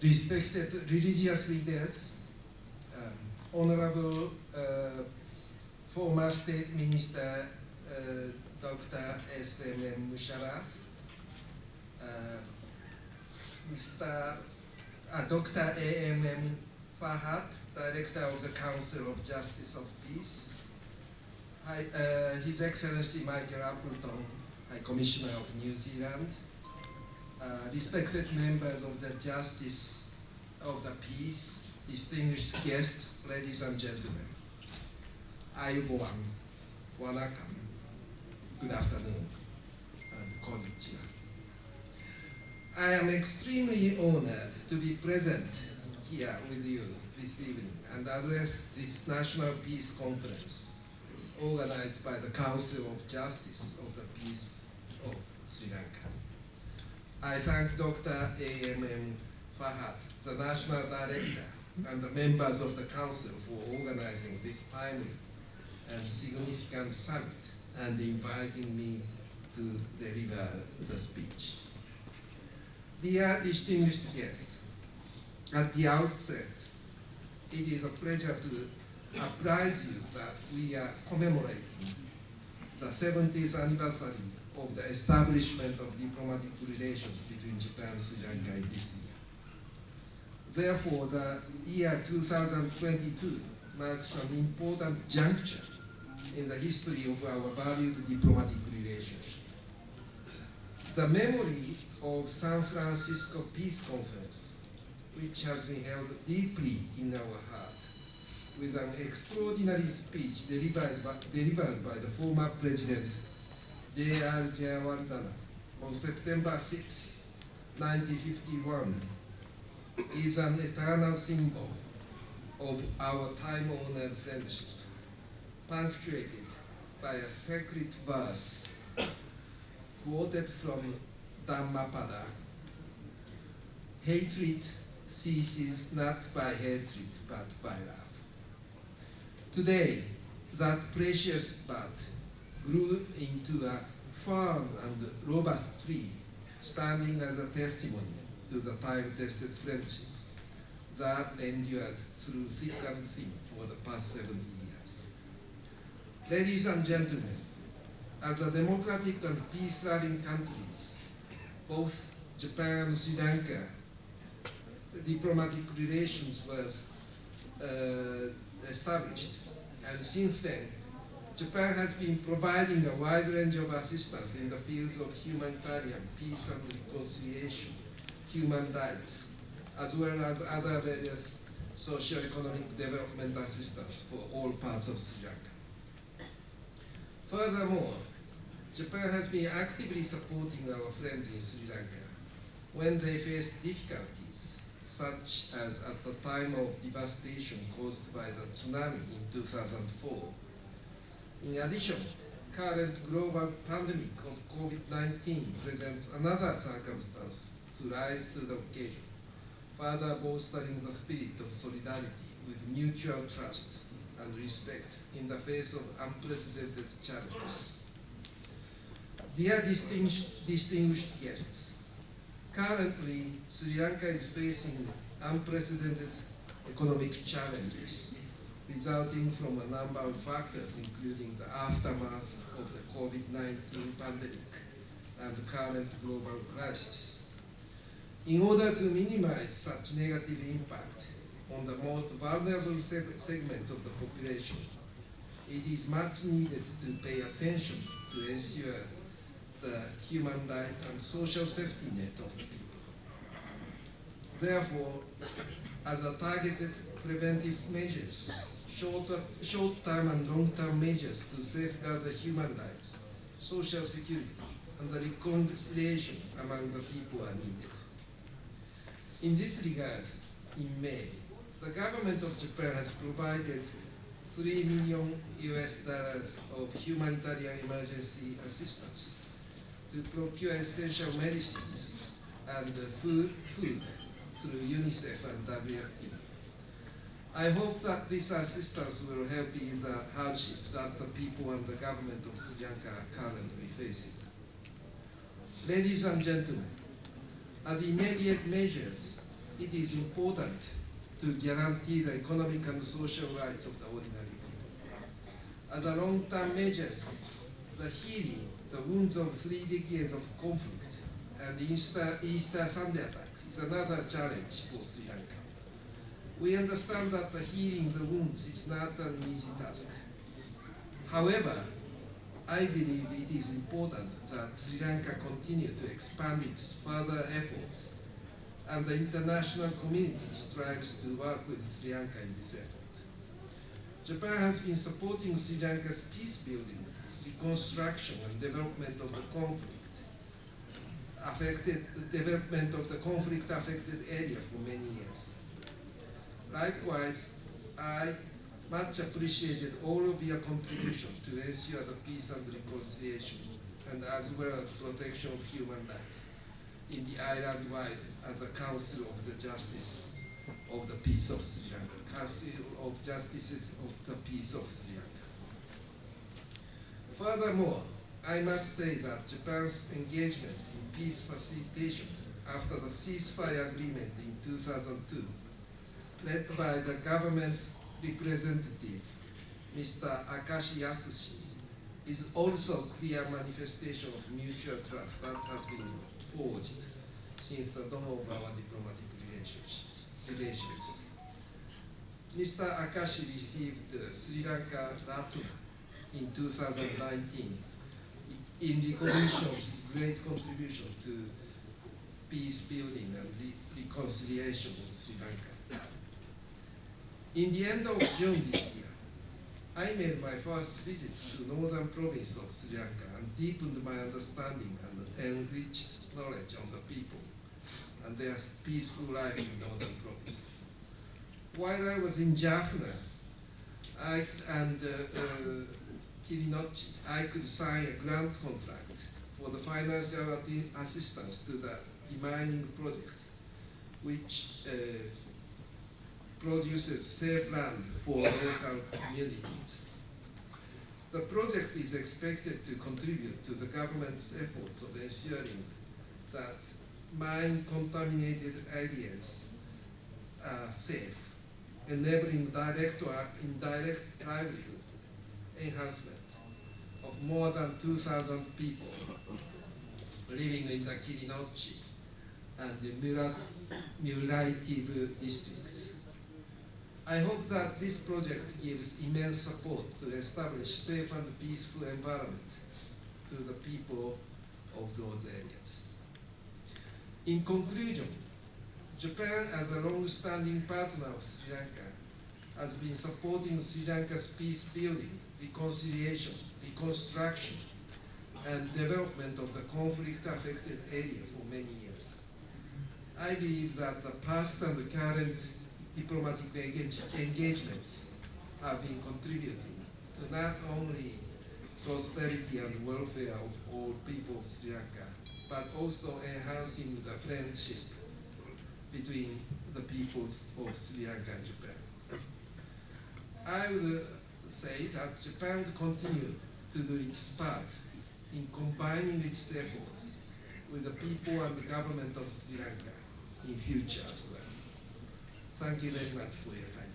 respected religious leaders, Honorable former State Minister Dr. S.M.M. Musharraf, Dr. A.M.M. Fahad, Director of the Council of Justice of Peace, His Excellency Michael Appleton, High Commissioner of New Zealand, respected members of the Justice of the Peace, distinguished guests, ladies and gentlemen. Ayubowan, Wanakam, good afternoon, and konnichiwa. I am extremely honored to be present here with you this evening and address this National Peace Conference organized by the Council of Justice of the Peace of Sri Lanka. I thank Dr. A.M.M. Fahad, the National Director, and the members of the Council for organizing this timely and significant summit and inviting me to deliver the speech. Dear distinguished guests, at the outset, it is a pleasure to apprise you that we are commemorating the 70th anniversary of the establishment of diplomatic relations between Japan and Sri Lanka this year. Therefore, the year 2022 marks an important juncture in the history of our valued diplomatic relationship. The memory of San Francisco Peace Conference, which has been held deeply in our heart, with an extraordinary speech delivered by the former President J.R. Jayawardena on September 6, 1951, is an eternal symbol of our time-honored friendship, punctuated by a sacred verse quoted from Dhammapada: hatred ceases not by hatred but by love. Today, that precious bud grew into a firm and robust tree, standing as a testimony to the time-tested friendship that endured through thick and thin for the past 7 years. Ladies and gentlemen, as a democratic and peace-loving countries, both Japan and Sri Lanka, diplomatic relations was established, and since then, Japan has been providing a wide range of assistance in the fields of humanitarian peace and reconciliation, human rights, as well as other various socio-economic development assistance for all parts of Sri Lanka. Furthermore, Japan has been actively supporting our friends in Sri Lanka when they face difficulties, such as at the time of devastation caused by the tsunami in 2004. In addition, current global pandemic of COVID-19 presents another circumstance to rise to the occasion, further bolstering the spirit of solidarity with mutual trust and respect in the face of unprecedented challenges. Dear distinguished guests, currently Sri Lanka is facing unprecedented economic challenges resulting from a number of factors, including the aftermath of the COVID-19 pandemic and the current global crisis. In order to minimize such negative impact on the most vulnerable segments of the population, it is much needed to pay attention to ensure the human rights and social safety net of the people. Therefore, as a targeted preventive measures, short-term and long-term measures to safeguard the human rights, social security, and the reconciliation among the people are needed. In this regard, in May, the government of Japan has provided $3 million of humanitarian emergency assistance to procure essential medicines and food through UNICEF and WFP. I hope that this assistance will help ease the hardship that the people and the government of Sri Lanka are currently facing. Ladies and gentlemen, as immediate measures, it is important to guarantee the economic and social rights of the ordinary people. As a long-term measures, the healing the wounds of 3 decades of conflict and Easter Sunday attack is another challenge for Sri Lanka. We understand that the healing the wounds is not an easy task. However, I believe it is important that Sri Lanka continue to expand its further efforts, and the international community strives to work with Sri Lanka in this effort. Japan has been supporting Sri Lanka's peace building, reconstruction, and development of the conflict-affected area for many years. Likewise, I much appreciated all of your contribution to ensure the peace and reconciliation, and as well as protection of human rights in the island-wide and the Council of the Justice of the Peace of Sri Lanka, Council of Justices of the Peace of Sri Lanka. Furthermore, I must say that Japan's engagement in peace facilitation after the ceasefire agreement in 2002, led by the government representative, Mr. Akashi Yasushi, is also a clear manifestation of mutual trust that has been forged since the dawn of our diplomatic relations. Mr. Akashi received Sri Lanka Ratna in 2019 in recognition of his great contribution to peace building and reconciliation in Sri Lanka. In the end of June this year, I made my first visit to northern province of Sri Lanka and deepened my understanding and enriched knowledge on the people and their peaceful life in northern province. While I was in Jaffna and Kirinochi, I could sign a grant contract for the financial assistance to the demining project, which produces safe land for local communities. The project is expected to contribute to the government's efforts of ensuring that mine-contaminated areas are safe, enabling direct or indirect livelihood enhancement of more than 2,000 people living in the Kirinochi and the Murative districts. I hope that this project gives immense support to establish safe and peaceful environment to the people of those areas. In conclusion, Japan, as a long-standing partner of Sri Lanka, has been supporting Sri Lanka's peace building, reconciliation, reconstruction, and development of the conflict-affected area for many years. I believe that the past and the current diplomatic engagements have been contributing to not only prosperity and welfare of all people of Sri Lanka, but also enhancing the friendship between the peoples of Sri Lanka and Japan. I would say that Japan will continue to do its part in combining its efforts with the people and the government of Sri Lanka in future as well. Thank you very much for your time.